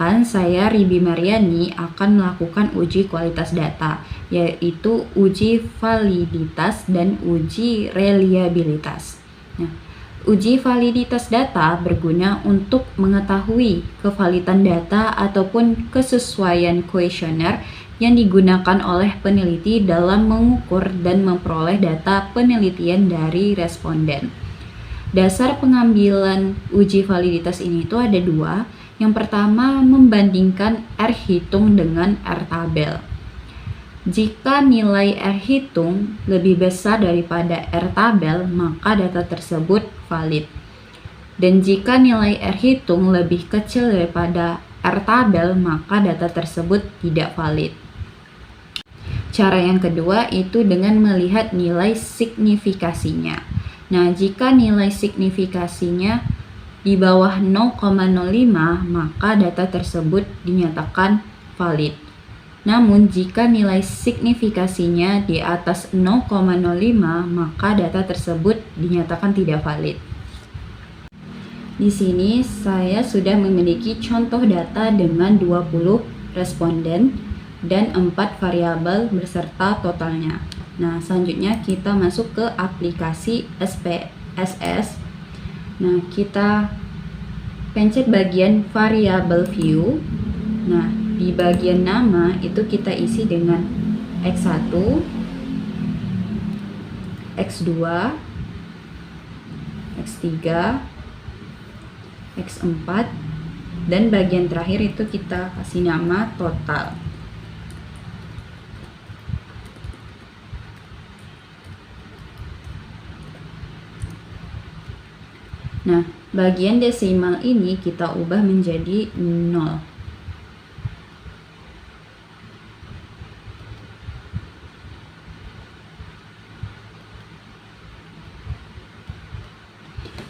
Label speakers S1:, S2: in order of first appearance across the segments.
S1: Perkenalkan, saya Ribi Mariani akan melakukan uji kualitas data, yaitu uji validitas dan uji reliabilitas. Nah, uji validitas data berguna untuk mengetahui kevalidan data ataupun kesesuaian kuesioner yang digunakan oleh peneliti dalam mengukur dan memperoleh data penelitian dari responden. Dasar pengambilan uji validitas ini itu ada dua. Yang pertama, membandingkan R hitung dengan R tabel. Jika nilai R hitung lebih besar daripada R tabel, maka data tersebut valid. Dan jika nilai R hitung lebih kecil daripada R tabel, maka data tersebut tidak valid. Cara yang kedua itu dengan melihat nilai signifikasinya. Nah, jika nilai signifikasinya di bawah 0,05, maka data tersebut dinyatakan valid. Namun, jika nilai signifikasinya di atas 0,05, maka data tersebut dinyatakan tidak valid. Di sini saya sudah memiliki contoh data dengan 20 responden dan 4 variabel beserta totalnya. Nah, selanjutnya kita masuk ke aplikasi SPSS. Nah, kita pencet bagian variable view. Nah, di bagian nama itu kita isi dengan X1, X2, X3, X4, dan bagian terakhir itu kita kasih nama total. Nah, bagian desimal ini kita ubah menjadi 0.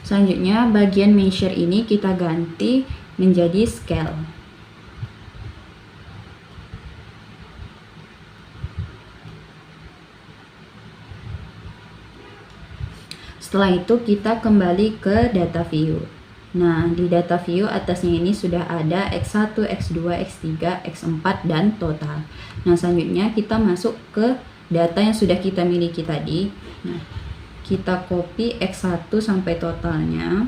S1: Selanjutnya, bagian measure ini kita ganti menjadi scale. Setelah itu kita kembali ke data view. Nah, di data view atasnya ini sudah ada X1, X2, X3, X4, dan total. Nah, selanjutnya kita masuk ke data yang sudah kita miliki tadi. Nah, kita copy X1 sampai totalnya.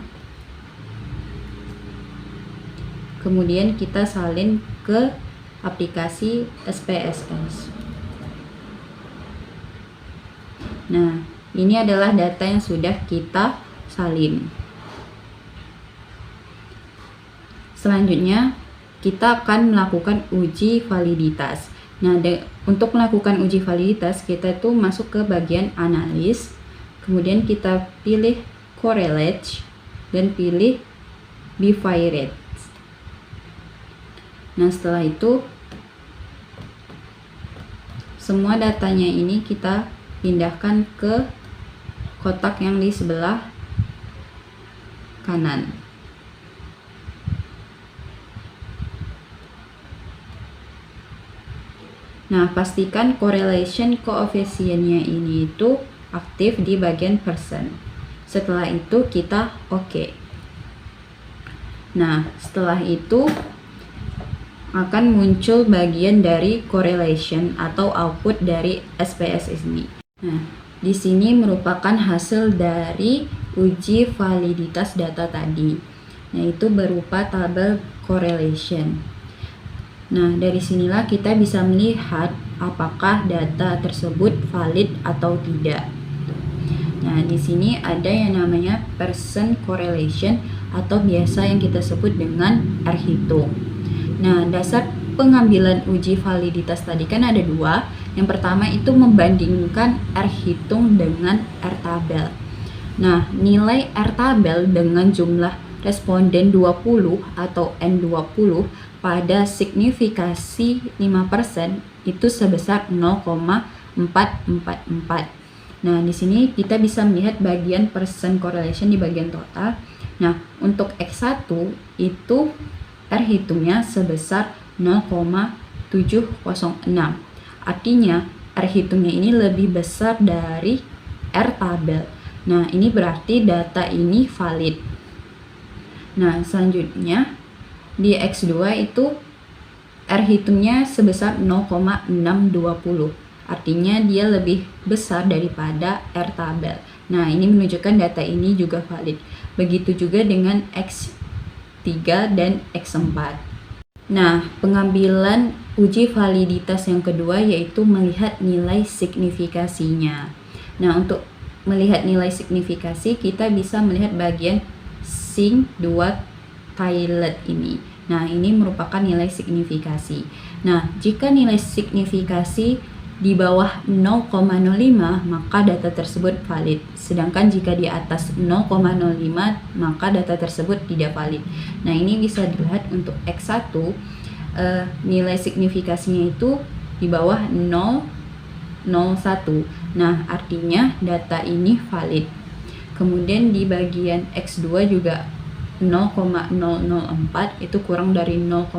S1: Kemudian kita salin ke aplikasi SPSS. Nah, ini adalah data yang sudah kita salin. Selanjutnya, kita akan melakukan uji validitas. Nah, untuk melakukan uji validitas, kita itu masuk ke bagian analis. Kemudian kita pilih correlate dan pilih bivariate. Nah, setelah itu semua datanya ini kita pindahkan ke kotak yang di sebelah kanan. Nah, pastikan correlation koefisiennya ini itu aktif di bagian percent. Setelah itu kita oke. Nah, setelah itu akan muncul bagian dari correlation atau output dari SPSS ini. Nah, di sini merupakan hasil dari uji validitas data tadi, yaitu berupa tabel correlation. Nah, dari sinilah kita bisa melihat apakah data tersebut valid atau tidak. Nah, di sini ada yang namanya percent correlation atau biasa yang kita sebut dengan R hitung. Nah, dasar pengambilan uji validitas tadi kan ada dua. Yang pertama itu membandingkan R hitung dengan R tabel. Nah, nilai R tabel dengan jumlah responden 20 atau N20 pada signifikasi 5% itu sebesar 0,444. Nah, di sini kita bisa melihat bagian percent correlation di bagian total. Nah, untuk X1 itu R hitungnya sebesar 0,706. Artinya R hitungnya ini lebih besar dari R tabel. Nah, ini berarti data ini valid. Nah, selanjutnya di X2 itu R hitungnya sebesar 0,620. Artinya dia lebih besar daripada R tabel. Nah, ini menunjukkan data ini juga valid. Begitu juga dengan X3 dan X4. Nah, pengambilan uji validitas yang kedua yaitu melihat nilai signifikasinya. Nah, untuk melihat nilai signifikasi, kita bisa melihat bagian Sing2 Toilet ini. Nah, ini merupakan nilai signifikasi. Nah, jika nilai signifikasi di bawah 0,05 maka data tersebut valid. Sedangkan jika di atas 0,05 maka data tersebut tidak valid. Nah, ini bisa dilihat untuk X1 nilai signifikasinya itu di bawah 0,01. Nah, artinya data ini valid. Kemudian di bagian X2 juga 0,004 itu kurang dari 0,05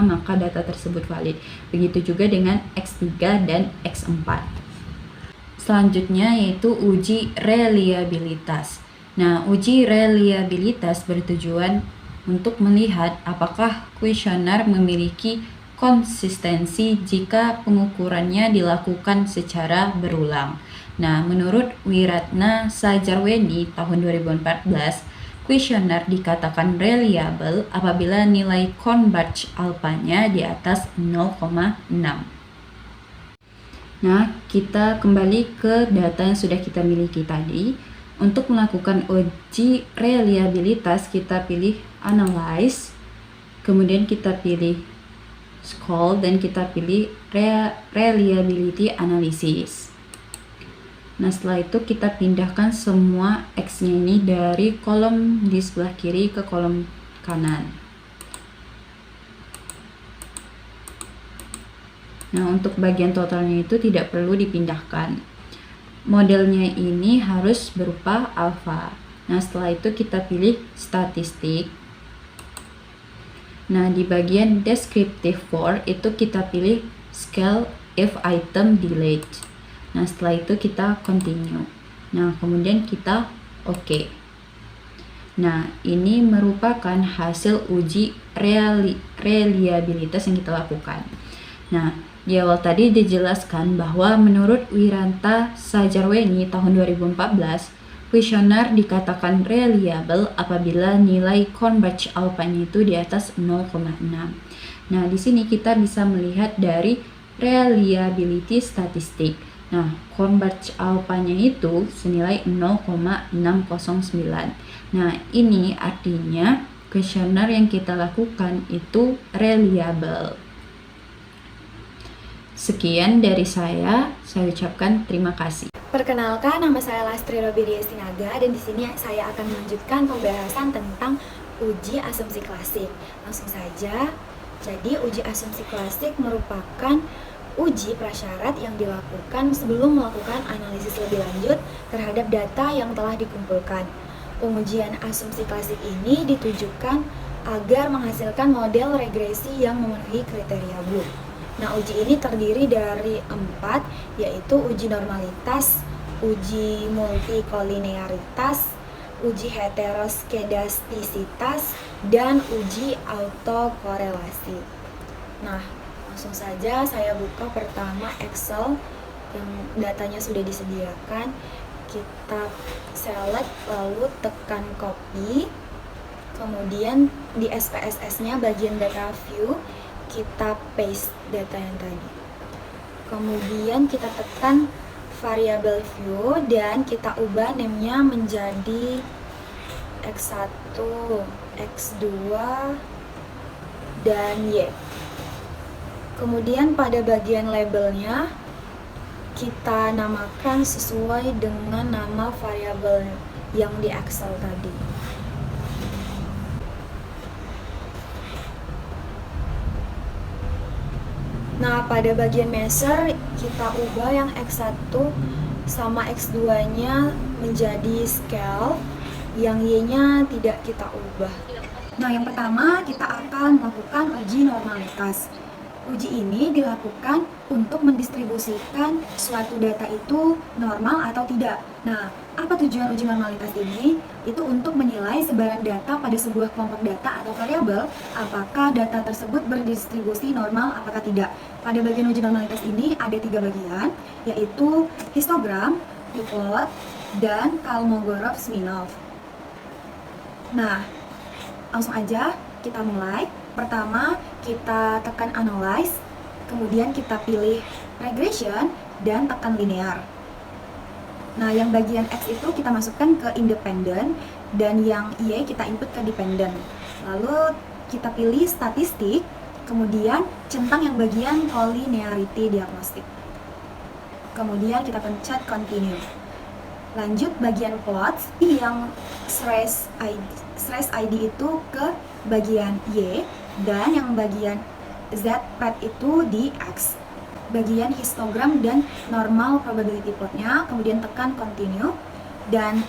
S1: maka data tersebut valid. Begitu juga dengan X3 dan X4. Selanjutnya yaitu uji reliabilitas. Nah, uji reliabilitas bertujuan untuk melihat apakah kuesioner memiliki konsistensi jika pengukurannya dilakukan secara berulang. Nah, menurut Wiratna Sajarweni tahun 2014, kuesioner dikatakan reliable apabila nilai Converge alpha-nya di atas 0,6. Nah, kita kembali ke data yang sudah kita miliki tadi. Untuk melakukan uji reliabilitas, kita pilih Analyze, kemudian kita pilih Scroll, dan kita pilih Reliability Analysis. Nah, setelah itu kita pindahkan semua X-nya ini dari kolom di sebelah kiri ke kolom kanan. Nah, untuk bagian totalnya itu tidak perlu dipindahkan. Modelnya ini harus berupa alfa. Nah, setelah itu kita pilih statistik. Nah, di bagian descriptive for itu kita pilih scale if item delayed. Nah, setelah itu kita continue. Nah, kemudian kita OK. Nah, ini merupakan hasil uji reliabilitas yang kita lakukan. Nah, di awal tadi dijelaskan bahwa menurut Wiratna Sajarweni tahun 2014, kuesioner dikatakan reliable apabila nilai Converge alpha-nya itu di atas 0,6. Nah, di sini kita bisa melihat dari reliability statistik. Nah, Converge alpha-nya itu senilai 0,609. Nah, ini artinya kuesioner yang kita lakukan itu reliable. Sekian dari saya ucapkan terima kasih.
S2: Perkenalkan, nama saya Lastri Robidia Sinaga dan di sini saya akan melanjutkan pembahasan tentang uji asumsi klasik. Langsung saja. Jadi, uji asumsi klasik merupakan uji prasyarat yang dilakukan sebelum melakukan analisis lebih lanjut terhadap data yang telah dikumpulkan. Pengujian asumsi klasik ini ditujukan agar menghasilkan model regresi yang memenuhi kriteria Bloom. Nah, uji ini terdiri dari 4, yaitu uji normalitas, uji multikolinearitas, uji heteroskedastisitas, dan uji autokorelasi. Nah, langsung saja saya buka pertama Excel yang datanya sudah disediakan. Kita select lalu tekan copy. Kemudian di SPSS-nya bagian data view kita paste data yang tadi. Kemudian kita tekan variable view dan kita ubah name-nya menjadi X1, X2, dan Y. Kemudian pada bagian labelnya kita namakan sesuai dengan nama variabel yang di Excel tadi. Nah, pada bagian measure kita ubah yang X1 sama X2-nya menjadi scale, yang Y-nya tidak kita ubah. Nah, yang pertama kita akan melakukan uji normalitas. Uji ini dilakukan untuk mendistribusikan suatu data itu normal atau tidak. Nah, apa tujuan uji normalitas ini? Itu untuk menilai sebaran data pada sebuah kelompok data atau variabel, apakah data tersebut berdistribusi normal apakah tidak. Pada bagian uji normalitas ini ada 3 bagian, yaitu histogram, plot, dan Kolmogorov-Smirnov. Nah, langsung aja kita mulai. Pertama, kita tekan analyze, kemudian kita pilih regression, dan tekan linear. Nah, yang bagian X itu kita masukkan ke independent, dan yang Y kita input ke dependent. Lalu kita pilih statistik, kemudian centang yang bagian collinearity diagnostic. Kemudian kita pencet continue. Lanjut bagian plots, yang slash ID itu ke bagian Y, dan yang bagian Z-pad itu di X. Bagian histogram dan normal probability plotnya, kemudian tekan continue dan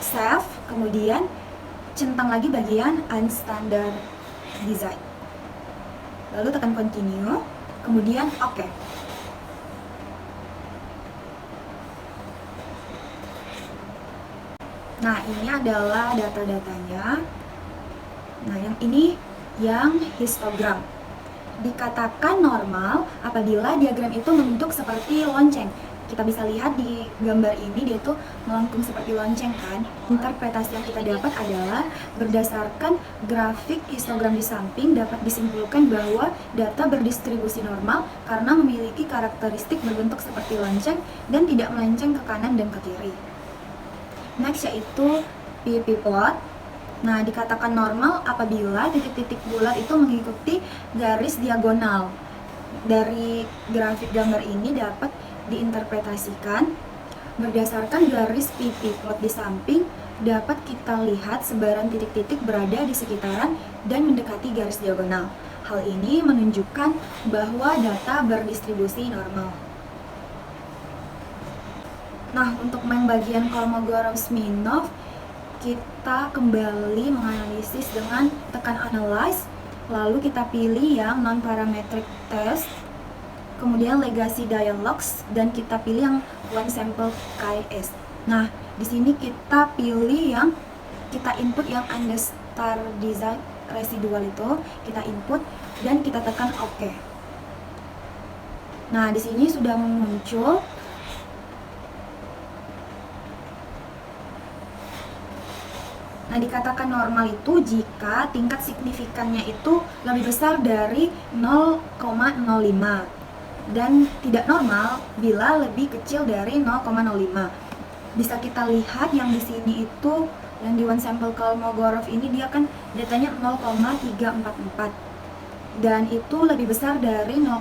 S2: save, kemudian centang lagi bagian unstandard design. Lalu tekan continue, kemudian oke. Nah, ini adalah data-datanya. Nah, yang ini yang histogram. Dikatakan normal apabila diagram itu membentuk seperti lonceng. Kita bisa lihat di gambar ini dia tuh melengkung seperti lonceng kan. Interpretasi yang kita dapat adalah berdasarkan grafik histogram di samping dapat disimpulkan bahwa data berdistribusi normal karena memiliki karakteristik berbentuk seperti lonceng dan tidak melenceng ke kanan dan ke kiri. Next yaitu PP plot. Nah, dikatakan normal apabila titik-titik bulat itu mengikuti garis diagonal. Dari grafik gambar ini dapat diinterpretasikan berdasarkan garis PP plot di samping dapat kita lihat sebaran titik-titik berada di sekitaran dan mendekati garis diagonal. Hal ini menunjukkan bahwa data berdistribusi normal. Nah, untuk main bagian Kolmogorov-Smirnov, kita kembali menganalisis dengan tekan analyze, lalu kita pilih yang non-parametric test, kemudian legacy dialogues, dan kita pilih yang one sample KS. Nah, di sini kita pilih yang kita input yang unstandard design residual itu, kita input dan kita tekan OK. Nah, di sini sudah muncul. Nah, dikatakan normal itu jika tingkat signifikannya itu lebih besar dari 0,05 dan tidak normal bila lebih kecil dari 0,05. Bisa kita lihat yang di sini itu yang di one sample Kolmogorov ini dia kan datanya 0,344 dan itu lebih besar dari 0,05.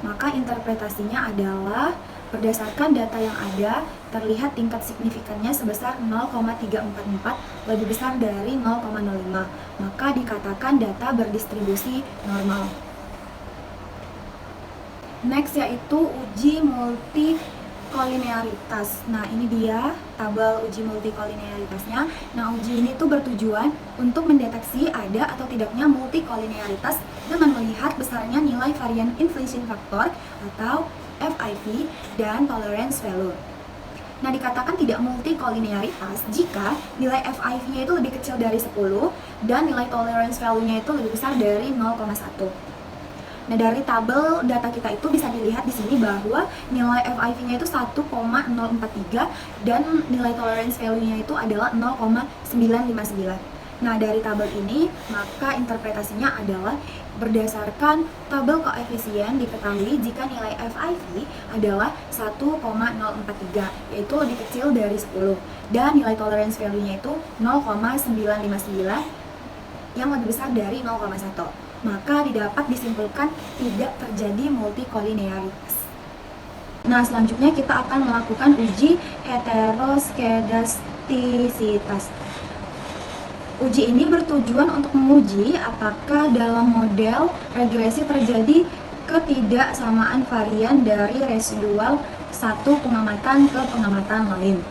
S2: Maka interpretasinya adalah berdasarkan data yang ada, terlihat tingkat signifikannya sebesar 0,344 lebih besar dari 0,05. Maka dikatakan data berdistribusi normal. Next yaitu uji multikolinearitas. Nah, ini dia tabel uji multikolinearitasnya. Nah, uji ini tuh bertujuan untuk mendeteksi ada atau tidaknya multikolinearitas dengan melihat besarnya nilai varian inflation factor atau FIV dan tolerance value. Nah, dikatakan tidak multikolinearitas jika nilai FIV-nya itu lebih kecil dari 10 dan nilai tolerance value-nya itu lebih besar dari 0,1. Nah, dari tabel data kita itu bisa dilihat di sini bahwa nilai FIV-nya itu 1,043 dan nilai tolerance value-nya itu adalah 0,959. Nah, dari tabel ini, maka interpretasinya adalah berdasarkan tabel koefisien diketahui jika nilai FIV adalah 1,043, yaitu lebih kecil dari 10, dan nilai tolerance value-nya itu 0,959 yang lebih besar dari 0,1. Maka didapat disimpulkan tidak terjadi multikolinearitas. Nah, selanjutnya kita akan melakukan uji heteroskedastisitas. Uji ini bertujuan untuk menguji apakah dalam model regresi terjadi ketidaksamaan varian dari residual satu pengamatan ke pengamatan lain.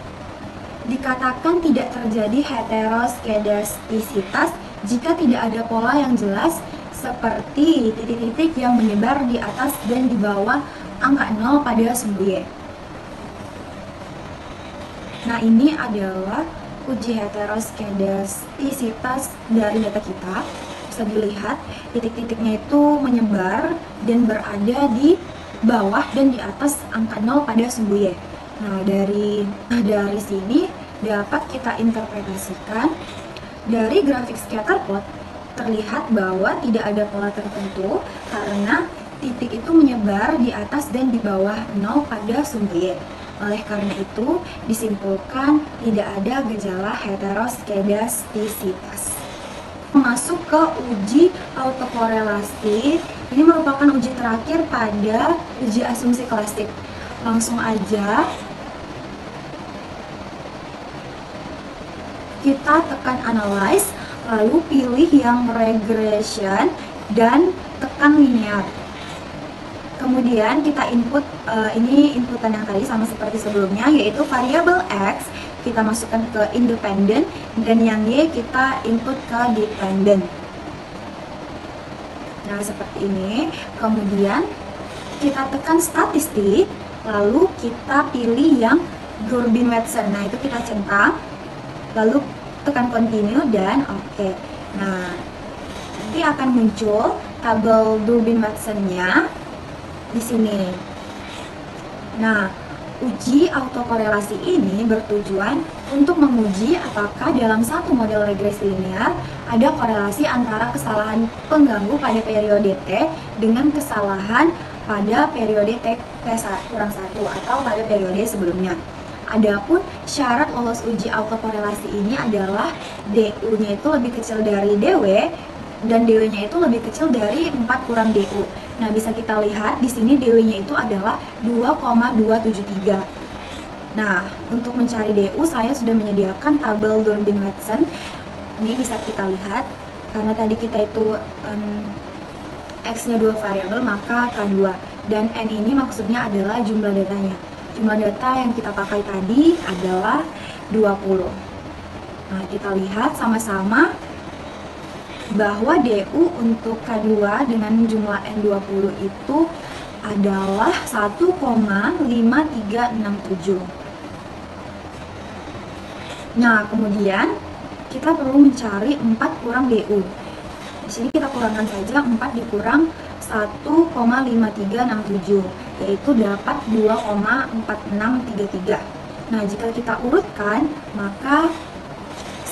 S2: Dikatakan tidak terjadi heteroskedastisitas jika tidak ada pola yang jelas seperti titik-titik yang menyebar di atas dan di bawah angka 0 pada sumbu Y. Nah, ini adalah uji heteroskedastisitas dari data kita. Bisa dilihat titik-titiknya itu menyebar dan berada di bawah dan di atas angka 0 pada sumbu Y. Nah, dari sini dapat kita interpretasikan dari grafik scatter plot terlihat bahwa tidak ada pola tertentu karena titik itu menyebar di atas dan di bawah 0 pada sumbu Y. Oleh karena itu, disimpulkan tidak ada gejala heteroskedastisitas. Masuk ke uji autokorelasi. Ini merupakan uji terakhir pada uji asumsi klasik. Langsung aja kita tekan analyze, lalu pilih yang regression dan tekan linear. Kemudian kita input, ini inputan yang tadi sama seperti sebelumnya, yaitu variabel X kita masukkan ke independent dan yang Y kita input ke dependent. Nah, seperti ini. Kemudian kita tekan statistik, lalu kita pilih yang Durbin-Watson. Nah, itu kita centang, lalu tekan continue dan oke. Nah, nanti akan muncul tabel Durbin-Watson-nya di sini. Nah, uji autokorelasi ini bertujuan untuk menguji apakah dalam satu model regresi linear ada korelasi antara kesalahan pengganggu pada periode T dengan kesalahan pada periode T+1 atau pada periode sebelumnya. Adapun syarat lolos uji autokorelasi ini adalah DU-nya itu lebih kecil dari DW dan DW-nya itu lebih kecil dari 4 kurang DU. Nah, bisa kita lihat di sini DW-nya itu adalah 2,273. Nah, untuk mencari DU saya sudah menyediakan tabel Durbin-Watson. Ini bisa kita lihat karena tadi kita itu X-nya 2 variabel, maka K2 dan N ini maksudnya adalah jumlah datanya. Jumlah data yang kita pakai tadi adalah 20. Nah, kita lihat sama-sama bahwa DU untuk K2 dengan jumlah N20 itu adalah 1,5367. Nah, kemudian kita perlu mencari 4 kurang DU. Di sini kita kurangkan saja 4 dikurang 1,5367, yaitu dapat 2,4633. Nah, jika kita urutkan, maka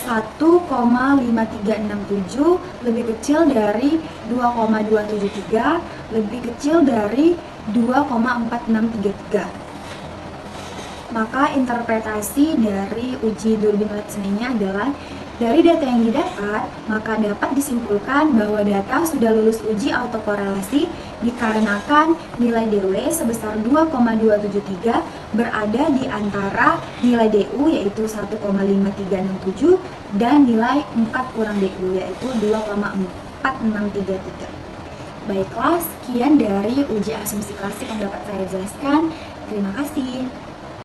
S2: 1,5367 lebih kecil dari 2,273, lebih kecil dari 2,4633. Maka interpretasi dari uji Durbin-Watson ini adalah dari data yang didapat, maka dapat disimpulkan bahwa data sudah lulus uji autokorelasi dikarenakan nilai DW sebesar 2,273 berada di antara nilai DU yaitu 1,5367 dan nilai 4 kurang DU yaitu 2,4633. Baiklah, sekian dari uji asumsi klasik yang dapat saya jelaskan. Terima kasih.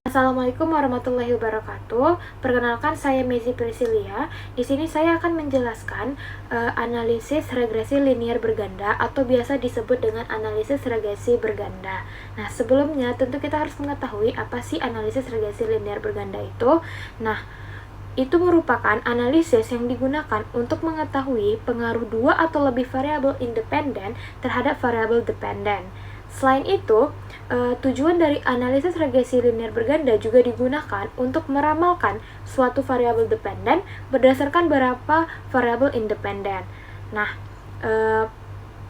S3: Assalamualaikum warahmatullahi wabarakatuh. Perkenalkan, saya Mezi Priscilia. Di sini saya akan menjelaskan analisis regresi linear berganda atau biasa disebut dengan analisis regresi berganda. Nah, sebelumnya tentu kita harus mengetahui apa sih analisis regresi linear berganda itu. Nah, itu merupakan analisis yang digunakan untuk mengetahui pengaruh dua atau lebih variabel independen terhadap variabel dependen. Selain itu, tujuan dari analisis regresi linear berganda juga digunakan untuk meramalkan suatu variabel dependen berdasarkan beberapa variabel independen. Nah,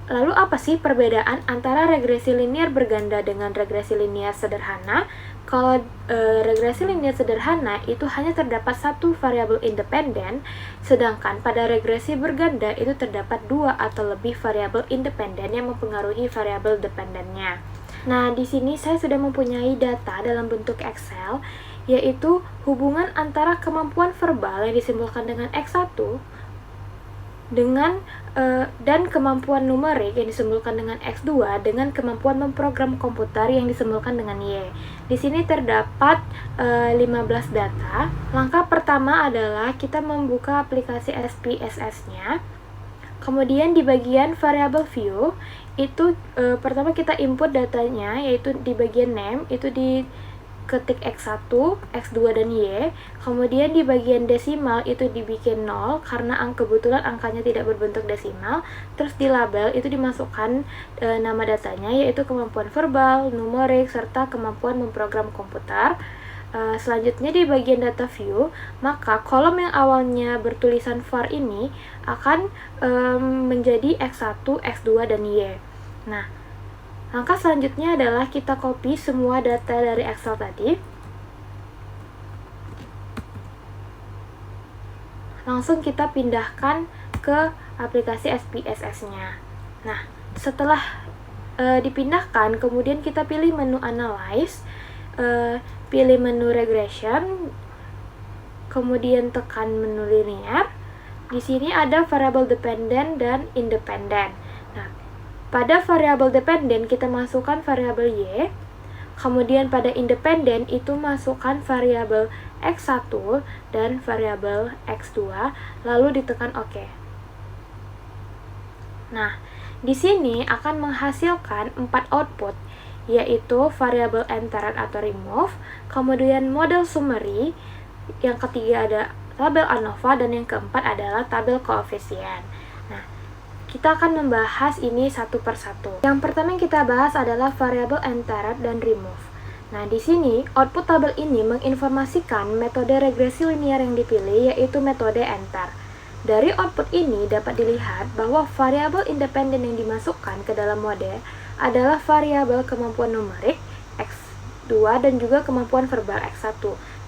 S3: lalu apa sih perbedaan antara regresi linear berganda dengan regresi linear sederhana? Kalau regresi linear sederhana itu hanya terdapat satu variabel independen, sedangkan pada regresi berganda itu terdapat dua atau lebih variabel independen yang mempengaruhi variabel dependennya. Nah, di sini saya sudah mempunyai data dalam bentuk Excel, yaitu hubungan antara kemampuan verbal yang disimbolkan dengan X1 dan kemampuan numerik yang disimbolkan dengan X2 dengan kemampuan memprogram komputer yang disimbolkan dengan Y. Di sini terdapat 15 data. Langkah pertama adalah kita membuka aplikasi SPSS-nya. Kemudian di bagian variable view itu pertama kita input datanya, yaitu di bagian name itu diketik x1, x2 dan y. Kemudian di bagian desimal itu dibikin 0 karena kebetulan angkanya tidak berbentuk desimal. Terus di label itu dimasukkan nama datanya, yaitu kemampuan verbal, numerik, serta kemampuan memprogram komputer. Selanjutnya di bagian data view, maka kolom yang awalnya bertulisan var ini akan menjadi x1, x2, dan y. Nah, langkah selanjutnya adalah kita copy semua data dari Excel tadi. Langsung kita pindahkan ke aplikasi SPSS-nya. Nah, setelah dipindahkan, kemudian kita pilih menu Analyze, pilih menu Regression, kemudian tekan menu Linear. Di sini ada variable dependent dan independent. Nah, pada variable dependent kita masukkan variable y, kemudian pada independent itu masukkan variable x1 dan variable x2, lalu ditekan OK. Nah, di sini akan menghasilkan 4 output, yaitu variable entered atau remove, kemudian model summary, yang ketiga ada tabel ANOVA, dan yang keempat adalah tabel koefisien. Nah, kita akan membahas ini satu persatu. Yang pertama yang kita bahas adalah variable entered dan remove. Nah, di sini output tabel ini menginformasikan metode regresi linear yang dipilih, yaitu metode enter. Dari output ini dapat dilihat bahwa variabel independen yang dimasukkan ke dalam mode adalah variabel kemampuan numerik x2 dan juga kemampuan verbal x1.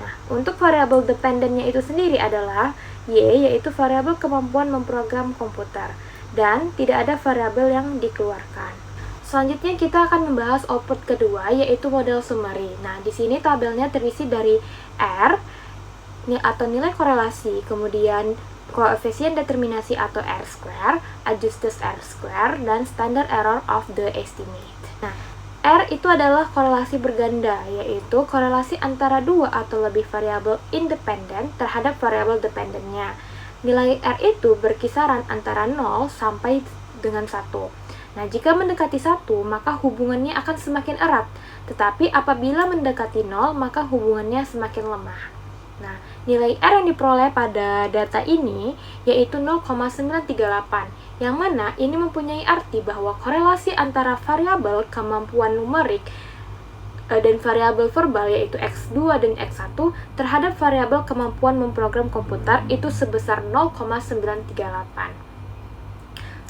S3: Nah, untuk variabel dependennya itu sendiri adalah y, yaitu variabel kemampuan memprogram komputer, dan tidak ada variabel yang dikeluarkan. Selanjutnya kita akan membahas output kedua, yaitu model summary. Nah, di sini tabelnya terisi dari R atau nilai korelasi, kemudian koefisien determinasi atau R-square, adjusted R-square, dan standard error of the estimate. Nah, R itu adalah korelasi berganda, yaitu korelasi antara dua atau lebih variabel independen terhadap variabel dependennya. Nilai R itu berkisaran antara 0 sampai dengan 1. Nah, jika mendekati 1, maka hubungannya akan semakin erat, tetapi apabila mendekati 0, maka hubungannya semakin lemah. Nah, nilai R yang diperoleh pada data ini yaitu 0,938, yang mana ini mempunyai arti bahwa korelasi antara variabel kemampuan numerik dan variabel verbal, yaitu x2 dan x1, terhadap variabel kemampuan memprogram komputer itu sebesar 0,938.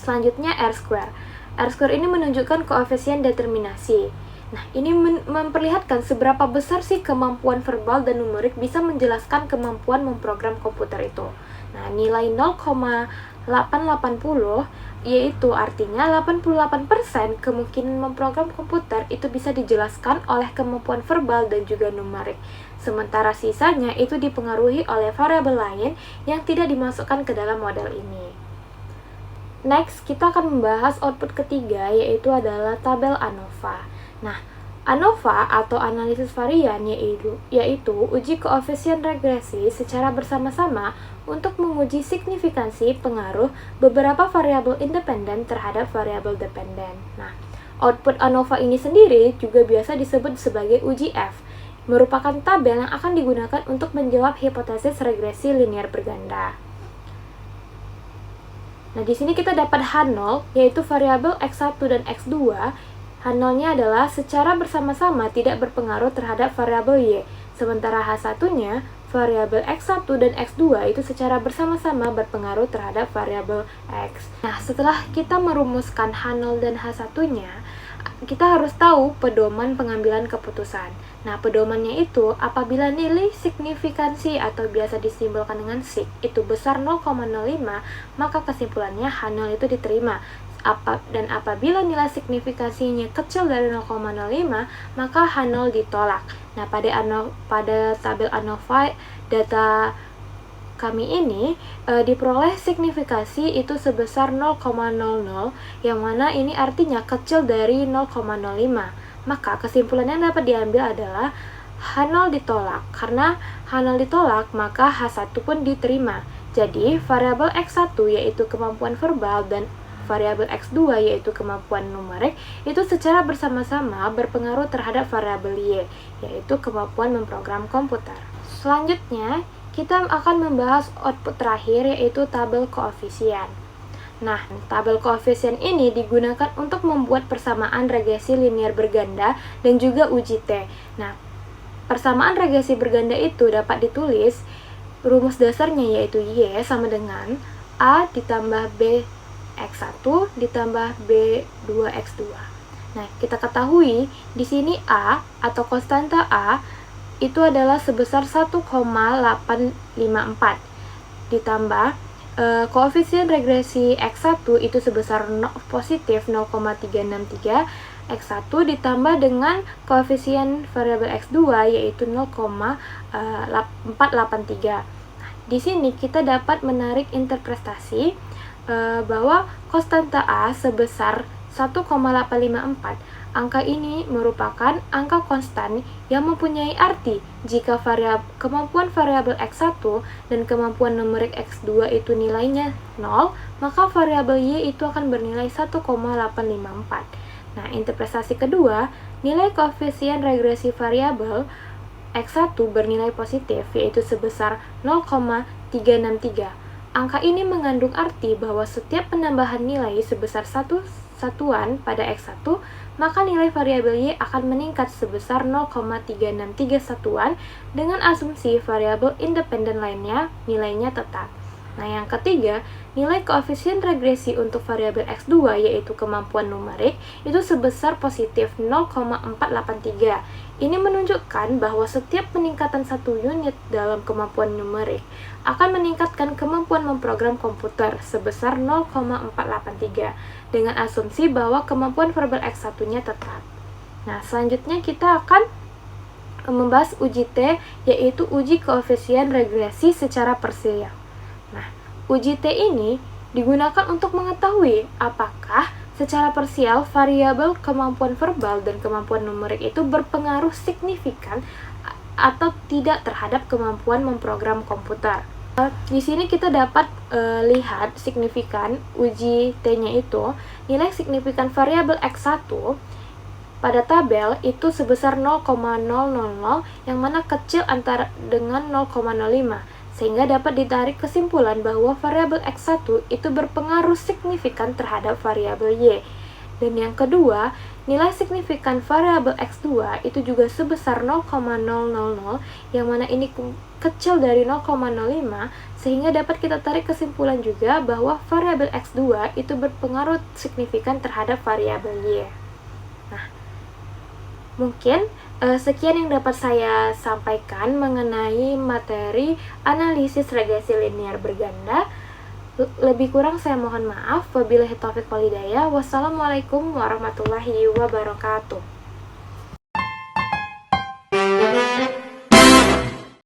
S3: Selanjutnya R-square. R-square ini menunjukkan koefisien determinasi. Nah, ini memperlihatkan seberapa besar sih kemampuan verbal dan numerik bisa menjelaskan kemampuan memprogram komputer itu. Nah, nilai 0,880 yaitu artinya 88% kemungkinan memprogram komputer itu bisa dijelaskan oleh kemampuan verbal dan juga numerik. Sementara sisanya itu dipengaruhi oleh variabel lain yang tidak dimasukkan ke dalam model ini. Next, kita akan membahas output ketiga, yaitu adalah tabel ANOVA. Nah, ANOVA atau analisis varian yaitu uji koefisien regresi secara bersama-sama untuk menguji signifikansi pengaruh beberapa variabel independen terhadap variabel dependen. Nah, output ANOVA ini sendiri juga biasa disebut sebagai uji F, merupakan tabel yang akan digunakan untuk menjawab hipotesis regresi linear berganda. Nah, di sini kita dapat H0, yaitu variabel x1 dan x2. H0-nya adalah secara bersama-sama tidak berpengaruh terhadap variabel y, sementara H1-nya, variabel x1 dan x2 itu secara bersama-sama berpengaruh terhadap variabel x. Nah, setelah kita merumuskan H0 dan H1-nya, kita harus tahu pedoman pengambilan keputusan. Nah, pedomannya itu apabila nilai signifikansi atau biasa disimbolkan dengan sig itu besar 0,05, maka kesimpulannya H0 itu diterima. Dan apabila nilai signifikasinya kecil dari 0,05, maka H0 ditolak. Nah, pada tabel ANOVA data kami ini diperoleh signifikasi itu sebesar 0,00, yang mana ini artinya kecil dari 0,05. Maka kesimpulan yang dapat diambil adalah H0 ditolak. Karena H0 ditolak, maka H1 pun diterima. Jadi, variabel X1 yaitu kemampuan verbal dan variabel X2 yaitu kemampuan numerik itu secara bersama-sama berpengaruh terhadap variabel Y, yaitu kemampuan memprogram komputer. Selanjutnya, kita akan membahas output terakhir yaitu tabel koefisien. Nah, tabel koefisien ini digunakan untuk membuat persamaan regresi linear berganda dan juga uji T. Nah, persamaan regresi berganda itu dapat ditulis rumus dasarnya yaitu Y sama dengan A ditambah B X1 ditambah B2 X2. Nah, kita ketahui di sini A atau konstanta A itu adalah sebesar 1,854 ditambah koefisien regresi X1 itu sebesar positif 0,363, X1 ditambah dengan koefisien variabel X2 yaitu 0,483. Di sini kita dapat menarik interpretasi bahwa konstanta A sebesar 1,854. Angka ini merupakan angka konstan yang mempunyai arti jika kemampuan variabel X1 dan kemampuan numerik X2 itu nilainya 0, maka variabel Y itu akan bernilai 1,854. Nah, interpretasi kedua, nilai koefisien regresi variabel X1 bernilai positif, yaitu sebesar 0,363. Angka ini mengandung arti bahwa setiap penambahan nilai sebesar satu satuan pada X1, maka nilai variabel Y akan meningkat sebesar 0,363 satuan dengan asumsi variabel independen lainnya nilainya tetap. Nah, yang ketiga, nilai koefisien regresi untuk variabel X2 yaitu kemampuan numerik itu sebesar positif 0,483. Ini menunjukkan bahwa setiap peningkatan 1 unit dalam kemampuan numerik akan meningkatkan kemampuan memprogram komputer sebesar 0,483 dengan asumsi bahwa kemampuan verbal X1-nya tetap. Nah, selanjutnya kita akan membahas uji T yaitu uji koefisien regresi secara parsial. Nah, uji T ini digunakan untuk mengetahui apakah secara parsial variabel kemampuan verbal dan kemampuan numerik itu berpengaruh signifikan atau tidak terhadap kemampuan memprogram komputer. Di sini kita dapat lihat signifikan uji T-nya itu, nilai signifikan variabel X1 pada tabel itu sebesar 0,000 yang mana kecil antara dengan 0,05. Sehingga dapat ditarik kesimpulan bahwa variabel X1 itu berpengaruh signifikan terhadap variabel Y. Dan yang kedua, nilai signifikan variabel X2 itu juga sebesar 0,000 yang mana ini kecil dari 0,05 sehingga dapat kita tarik kesimpulan juga bahwa variabel X2 itu berpengaruh signifikan terhadap variabel Y. Nah, mungkin sekian yang dapat saya sampaikan mengenai materi analisis regresi linear berganda. Lebih kurang saya mohon maaf. Wabillahi taufiq wal hidayah. Wassalamualaikum warahmatullahi wabarakatuh.